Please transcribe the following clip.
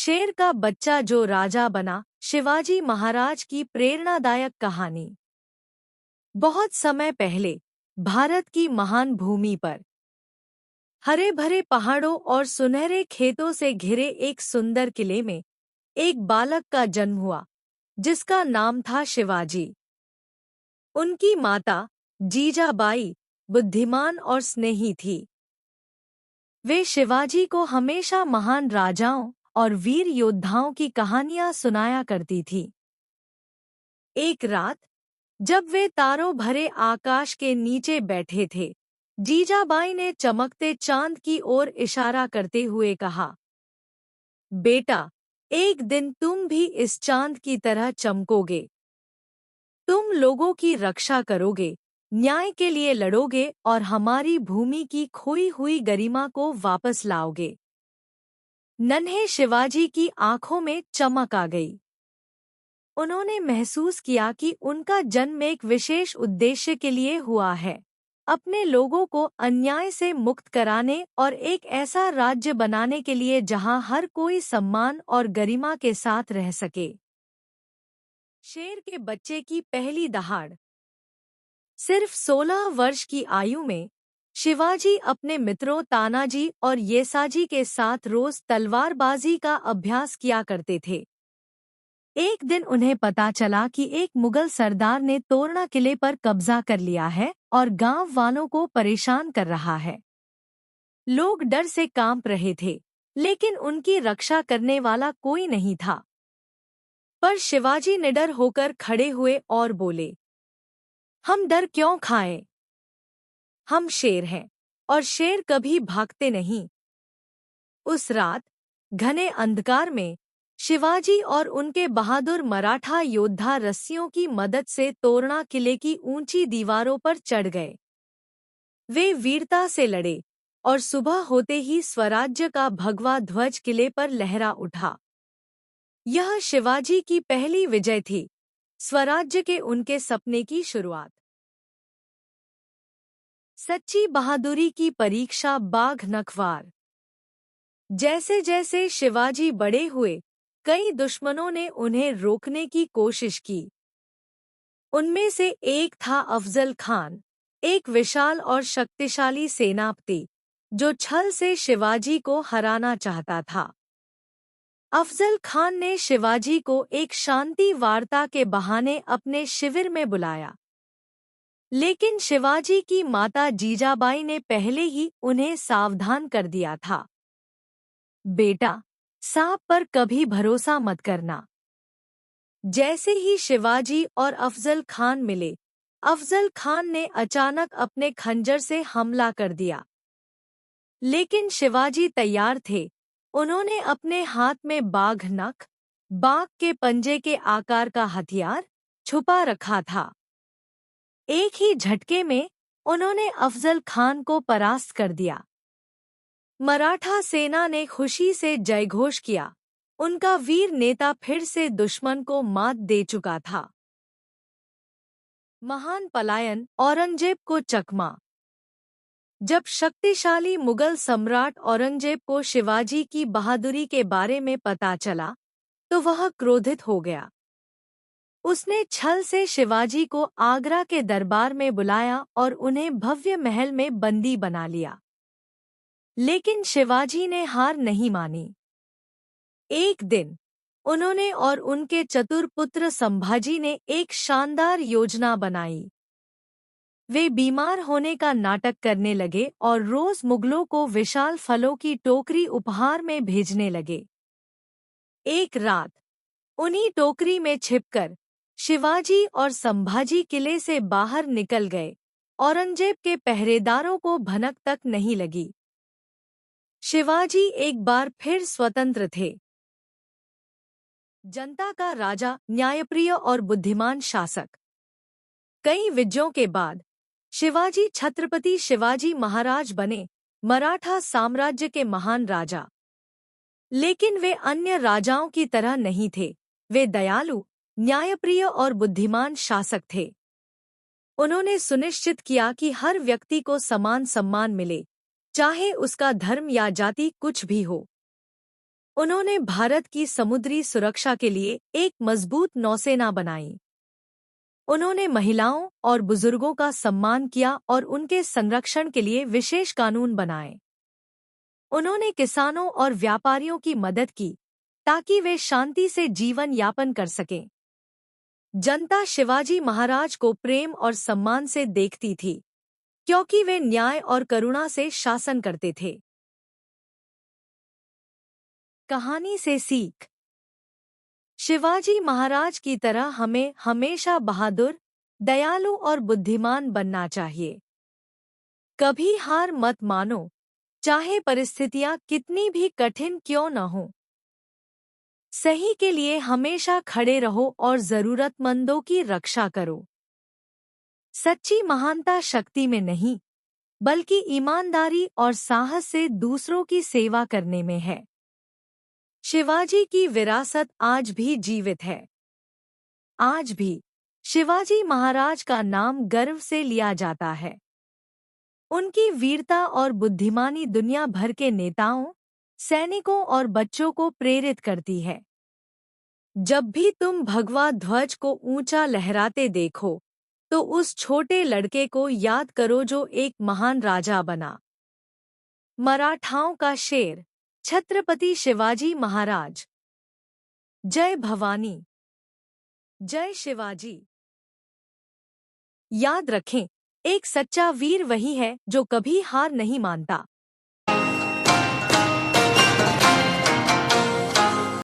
शेर का बच्चा जो राजा बना, शिवाजी महाराज की प्रेरणादायक कहानी। बहुत समय पहले भारत की महान भूमि पर हरे भरे पहाड़ों और सुनहरे खेतों से घिरे एक सुंदर किले में एक बालक का जन्म हुआ, जिसका नाम था शिवाजी। उनकी माता जीजाबाई बुद्धिमान और स्नेही थी। वे शिवाजी को हमेशा महान राजाओं और वीर योद्धाओं की कहानियां सुनाया करती थी। एक रात जब वे तारों भरे आकाश के नीचे बैठे थे, जीजाबाई ने चमकते चांद की ओर इशारा करते हुए कहा, बेटा, एक दिन तुम भी इस चांद की तरह चमकोगे। तुम लोगों की रक्षा करोगे, न्याय के लिए लड़ोगे और हमारी भूमि की खोई हुई गरिमा को वापस लाओगे। नन्हे शिवाजी की आंखों में चमक आ गई। उन्होंने महसूस किया कि उनका जन्म एक विशेष उद्देश्य के लिए हुआ है, अपने लोगों को अन्याय से मुक्त कराने और एक ऐसा राज्य बनाने के लिए जहां हर कोई सम्मान और गरिमा के साथ रह सके। शेर के बच्चे की पहली दहाड़। सिर्फ 16 वर्ष की आयु में शिवाजी अपने मित्रों तानाजी और येसाजी के साथ रोज तलवारबाजी का अभ्यास किया करते थे। एक दिन उन्हें पता चला कि एक मुगल सरदार ने तोरणा किले पर कब्जा कर लिया है और गांव वालों को परेशान कर रहा है। लोग डर से कांप रहे थे, लेकिन उनकी रक्षा करने वाला कोई नहीं था। पर शिवाजी निडर होकर खड़े हुए और बोले, हम डर क्यों खाएं? हम शेर हैं, और शेर कभी भागते नहीं। उस रात घने अंधकार में शिवाजी और उनके बहादुर मराठा योद्धा रस्सियों की मदद से तोरणा किले की ऊंची दीवारों पर चढ़ गए। वे वीरता से लड़े और सुबह होते ही स्वराज्य का भगवा ध्वज किले पर लहरा उठा। यह शिवाजी की पहली विजय थी, स्वराज्य के उनके सपने की शुरुआत। सच्ची बहादुरी की परीक्षा। बाघ नखवार। जैसे जैसे शिवाजी बड़े हुए, कई दुश्मनों ने उन्हें रोकने की कोशिश की। उनमें से एक था अफजल खान, एक विशाल और शक्तिशाली सेनापति जो छल से शिवाजी को हराना चाहता था। अफजल खान ने शिवाजी को एक शांति वार्ता के बहाने अपने शिविर में बुलाया, लेकिन शिवाजी की माता जीजाबाई ने पहले ही उन्हें सावधान कर दिया था, बेटा, सांप पर कभी भरोसा मत करना। जैसे ही शिवाजी और अफजल खान मिले, अफजल खान ने अचानक अपने खंजर से हमला कर दिया। लेकिन शिवाजी तैयार थे। उन्होंने अपने हाथ में बाघ नख, बाघ के पंजे के आकार का हथियार छुपा रखा था। एक ही झटके में उन्होंने अफजल खान को परास्त कर दिया। मराठा सेना ने खुशी से जयघोष किया। उनका वीर नेता फिर से दुश्मन को मात दे चुका था। महान पलायन। औरंगजेब को चकमा। जब शक्तिशाली मुगल सम्राट औरंगजेब को शिवाजी की बहादुरी के बारे में पता चला, तो वह क्रोधित हो गया। उसने छल से शिवाजी को आगरा के दरबार में बुलाया और उन्हें भव्य महल में बंदी बना लिया। लेकिन शिवाजी ने हार नहीं मानी। एक दिन उन्होंने और उनके चतुर पुत्र संभाजी ने एक शानदार योजना बनाई। वे बीमार होने का नाटक करने लगे और रोज मुगलों को विशाल फलों की टोकरी उपहार में भेजने लगे। एक रात उन्हीं टोकरी में छिपकर शिवाजी और संभाजी किले से बाहर निकल गए। औरंगजेब के पहरेदारों को भनक तक नहीं लगी। शिवाजी एक बार फिर स्वतंत्र थे। जनता का राजा, न्यायप्रिय और बुद्धिमान शासक। कई विजयों के बाद शिवाजी छत्रपति शिवाजी महाराज बने, मराठा साम्राज्य के महान राजा। लेकिन वे अन्य राजाओं की तरह नहीं थे। वे दयालु, न्यायप्रिय और बुद्धिमान शासक थे। उन्होंने सुनिश्चित किया कि हर व्यक्ति को समान सम्मान मिले, चाहे उसका धर्म या जाति कुछ भी हो। उन्होंने भारत की समुद्री सुरक्षा के लिए एक मजबूत नौसेना बनाई। उन्होंने महिलाओं और बुजुर्गों का सम्मान किया और उनके संरक्षण के लिए विशेष कानून बनाए। उन्होंने किसानों और व्यापारियों की मदद की ताकि वे शांति से जीवन यापन कर सकें। जनता शिवाजी महाराज को प्रेम और सम्मान से देखती थी, क्योंकि वे न्याय और करुणा से शासन करते थे। कहानी से सीख। शिवाजी महाराज की तरह हमें हमेशा बहादुर, दयालु और बुद्धिमान बनना चाहिए। कभी हार मत मानो, चाहे परिस्थितियां कितनी भी कठिन क्यों न हो। सही के लिए हमेशा खड़े रहो और जरूरतमंदों की रक्षा करो। सच्ची महानता शक्ति में नहीं, बल्कि ईमानदारी और साहस से दूसरों की सेवा करने में है। शिवाजी की विरासत आज भी जीवित है। आज भी शिवाजी महाराज का नाम गर्व से लिया जाता है। उनकी वीरता और बुद्धिमानी दुनिया भर के नेताओं, सैनिकों और बच्चों को प्रेरित करती है। जब भी तुम भगवा ध्वज को ऊंचा लहराते देखो, तो उस छोटे लड़के को याद करो जो एक महान राजा बना। मराठाओं का शेर, छत्रपति शिवाजी महाराज। जय भवानी, जय शिवाजी। याद रखें, एक सच्चा वीर वही है जो कभी हार नहीं मानता।